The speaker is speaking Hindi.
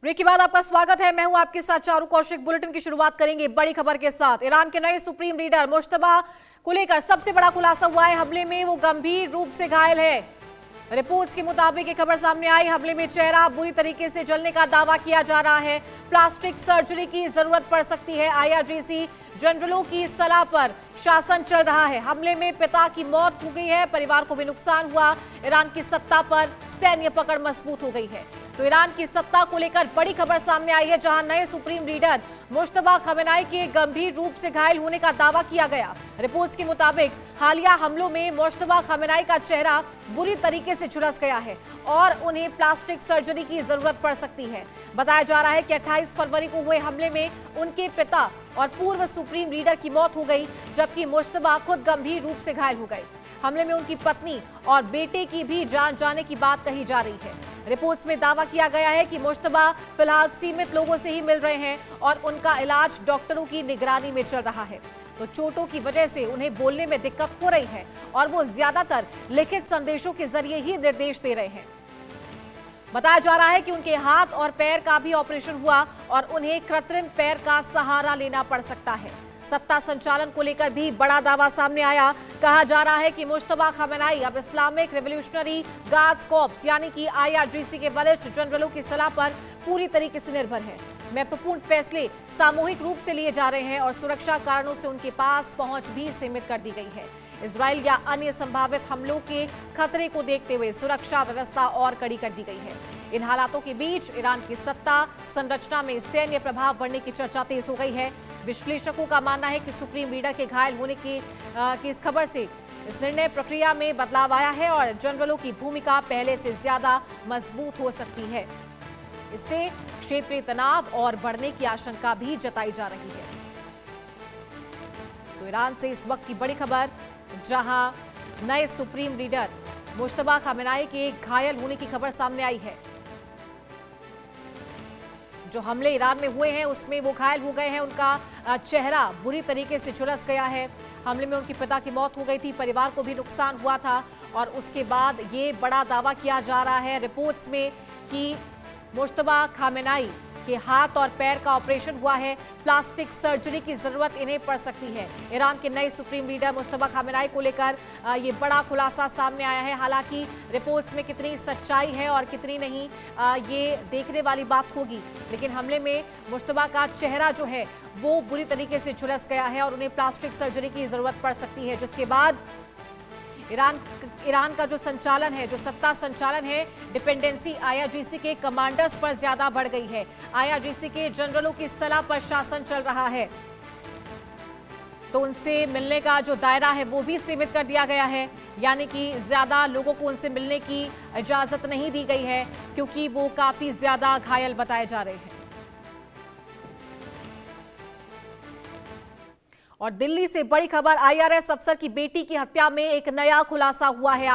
ब्रेक के बाद आपका स्वागत है। मैं हूं आपके साथ चारू कौशिक। बुलेटिन की शुरुआत करेंगे बड़ी खबर के साथ। ईरान के नए सुप्रीम लीडर मुश्तबा को लेकर सबसे बड़ा खुलासा हुआ है। हमले में वो गंभीर रूप से घायल है। रिपोर्ट्स के मुताबिक ये खबर सामने आई। हमले में चेहरा बुरी तरीके से जलने का दावा किया जा रहा है। प्लास्टिक सर्जरी की जरूरत पड़ सकती है। IRGC जनरलों की सलाह पर शासन चल रहा है। हमले में पिता की मौत हो गई है, परिवार को भी नुकसान हुआ। ईरान की सत्ता पर सैन्य पकड़ मजबूत हो गई है। तो ईरान की सत्ता को लेकर बड़ी खबर सामने आई है, जहां नए सुप्रीम लीडर मुश्तबा खमेनाई के गंभीर रूप से घायल होने का दावा किया गया। रिपोर्ट्स के मुताबिक हालिया हमलों में मुश्तबा खमेनाई का चेहरा बुरी तरीके से झुलस गया है और उन्हें प्लास्टिक सर्जरी की जरूरत पड़ सकती है। बताया जा रहा है कि 28 फरवरी को हुए हमले में उनके पिता और पूर्व सुप्रीम लीडर की मौत हो गई, जबकि मुश्तबा खुद गंभीर रूप से घायल हो गए। हमले में उनकी पत्नी और बेटे की भी जान जाने की बात कही जा रही है। रिपोर्ट्स में दावा किया गया है कि मुश्तबा फिलहाल सीमित लोगों से ही मिल रहे हैं और उनका इलाज डॉक्टरों की निगरानी में चल रहा है। तो चोटों की वजह से उन्हें बोलने में दिक्कत हो रही है और वो ज्यादातर लिखित संदेशों के जरिए ही निर्देश दे रहे हैं। बताया जा रहा है कि उनके हाथ और पैर का भी ऑपरेशन हुआ और उन्हें कृत्रिम पैर का सहारा लेना पड़ सकता है। सत्ता संचालन को लेकर भी बड़ा दावा सामने आया। कहा जा रहा है कि मुश्तबा खमेनाई अब इस्लामिक रिवॉल्यूशनरी गार्ड्स कॉर्प्स यानी कि IRGC के वरिष्ठ जनरलों की सलाह पर पूरी तरीके से निर्भर है। महत्वपूर्ण फैसले सामूहिक रूप से लिए जा रहे हैं और सुरक्षा कारणों से उनके पास पहुंच भी सीमित कर दी गई है। इजराइल या अन्य संभावित हमलों के खतरे को देखते हुए सुरक्षा व्यवस्था और कड़ी कर दी गई है। इन हालातों के बीच ईरान की सत्ता संरचना में सैन्य प्रभाव बढ़ने की चर्चा तेज हो गई है। विश्लेषकों का मानना है कि सुप्रीम लीडर के घायल होने की इस खबर से इस निर्णय प्रक्रिया में बदलाव आया है और जनरलों की भूमिका पहले से ज्यादा मजबूत हो सकती है। इससे क्षेत्रीय तनाव और बढ़ने की आशंका भी जताई जा रही है। तो ईरान से इस वक्त की बड़ी खबर, जहां नए सुप्रीम लीडर मुश्तबा खमेनाई के घायल होने की खबर सामने आई है। जो हमले ईरान में हुए हैं उसमें वो घायल हो गए हैं। उनका चेहरा बुरी तरीके से झुलस गया है। हमले में उनके पिता की मौत हो गई थी, परिवार को भी नुकसान हुआ था और उसके बाद ये बड़ा दावा किया जा रहा है रिपोर्ट्स में कि मुश्तबा खमेनाई के हाथ और पैर का ऑपरेशन हुआ है। प्लास्टिक सर्जरी की जरूरत इन्हें पड़ सकती है। ईरान के नए सुप्रीम लीडर मुश्तबा खमेनाई को लेकर ये बड़ा खुलासा सामने आया है। हालांकि रिपोर्ट्स में कितनी सच्चाई है और कितनी नहीं, ये देखने वाली बात होगी। लेकिन हमले में मुश्तबा का चेहरा जो है वो बुरी तरीके से झुलस गया है और उन्हें प्लास्टिक सर्जरी की जरूरत पड़ सकती है, जिसके बाद ईरान का जो संचालन है, जो सत्ता संचालन है, डिपेंडेंसी IRGC के कमांडर्स पर ज्यादा बढ़ गई है। IRGC के जनरलों की सलाह पर शासन चल रहा है, तो उनसे मिलने का जो दायरा है वो भी सीमित कर दिया गया है। यानी कि ज्यादा लोगों को उनसे मिलने की इजाजत नहीं दी गई है, क्योंकि वो काफी ज्यादा घायल बताए जा रहे हैं। और दिल्ली से बड़ी खबर, IRS अफसर की बेटी की हत्या में एक नया खुलासा हुआ है।